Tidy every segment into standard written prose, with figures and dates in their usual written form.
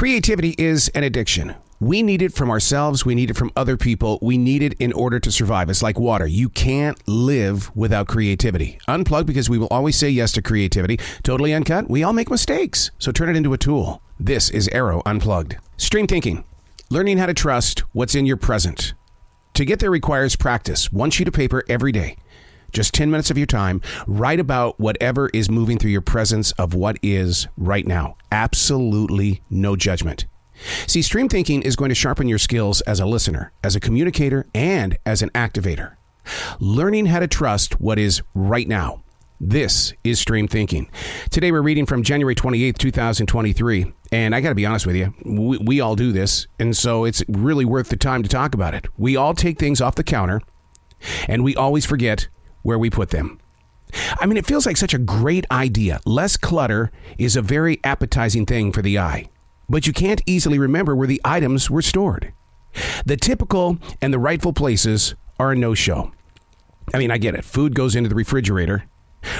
Creativity is an addiction. We need it from ourselves. We need it from other people. We need it in order to survive. It's like water. You can't live without creativity. Unplugged, because we will always say yes to creativity. Totally Uncut, we all make mistakes. So turn it into a tool. This is Arroe Unplugged. Stream thinking. Learning how to trust what's in your present. To get there requires practice. One sheet of paper every day. Just 10 minutes of your time. Write about whatever is moving through your presence of what is right now. Absolutely no judgment. See, stream thinking is going to sharpen your skills as a listener, as a communicator, and as an activator. Learning how to trust what is right now. This is stream thinking. Today we're reading from January 28th, 2023. And I got to be honest with you, we all do this. And so it's really worth the time to talk about it. We all take things off the counter and we always forget where we put them. I mean, it feels like such a great idea. Less clutter is a very appetizing thing for the eye. But you can't easily remember where the items were stored. The typical and the rightful places are a no-show. I mean, I get it. Food goes into the refrigerator.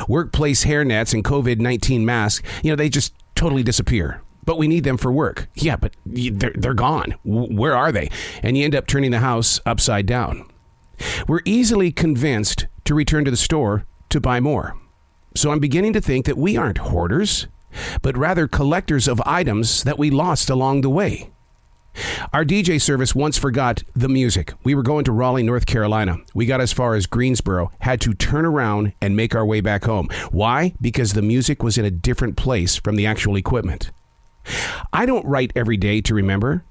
Workplace hairnets and COVID-19 masks, they just totally disappear. But we need them for work. Yeah, but they're gone. Where are they? And you end up turning the house upside down. We're easily convinced to return to the store to buy more. So I'm beginning to think that we aren't hoarders, but rather collectors of items that we lost along the way. Our DJ service once forgot the music. We were going to Raleigh, North Carolina. We got as far as Greensboro, had to turn around and make our way back home. Why? Because the music was in a different place from the actual equipment. I don't write every day to remember.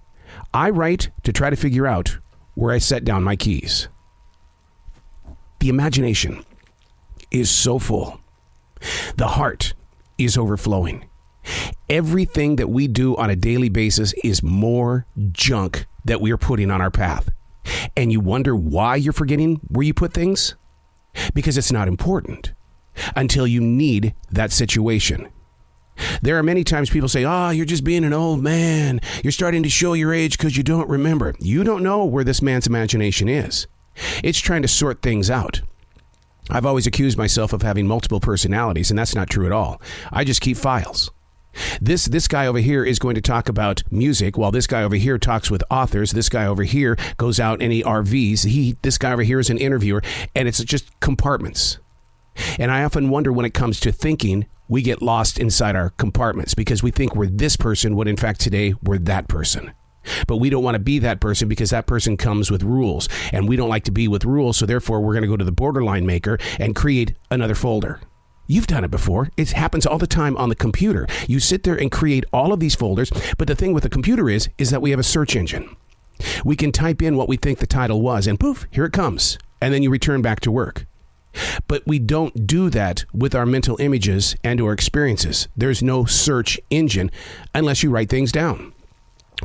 I write to try to figure out where I set down my keys. The imagination is so full. The heart is overflowing. Everything that we do on a daily basis is more junk that we are putting on our path. And you wonder why you're forgetting where you put things? Because it's not important until you need that situation. There are many times people say, you're just being an old man. You're starting to show your age because you don't remember. You don't know where this man's imagination is. It's trying to sort things out. I've always accused myself of having multiple personalities, and that's not true at all. I just keep files. This guy over here is going to talk about music, while this guy over here talks with authors. This guy over here goes out in RVs. This guy over here is an interviewer, and it's just compartments. And I often wonder, when it comes to thinking, we get lost inside our compartments because we think we're this person when in fact today we're that person. But we don't want to be that person because that person comes with rules, and we don't like to be with rules. So therefore, we're going to go to the borderline maker and create another folder. You've done it before. It happens all the time on the computer. You sit there and create all of these folders. But the thing with the computer is that we have a search engine. We can type in what we think the title was, and poof, here it comes. And then you return back to work. But we don't do that with our mental images and our experiences. There's no search engine unless you write things down.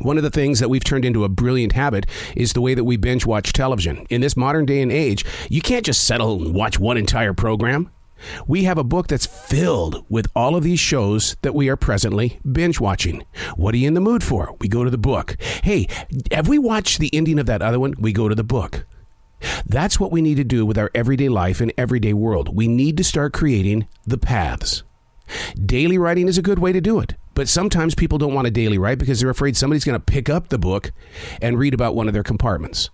One of the things that we've turned into a brilliant habit is the way that we binge watch television. In this modern day and age, you can't just settle and watch one entire program. We have a book that's filled with all of these shows that we are presently binge watching. What are you in the mood for? We go to the book. Hey, have we watched the ending of that other one? We go to the book. That's what we need to do with our everyday life and everyday world. We need to start creating the paths. Daily writing is a good way to do it. But sometimes people don't want to daily write because they're afraid somebody's going to pick up the book and read about one of their compartments.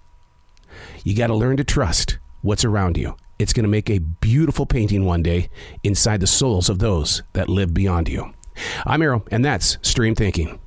You got to learn to trust what's around you. It's going to make a beautiful painting one day inside the souls of those that live beyond you. I'm Arroe, and that's Stream Thinking.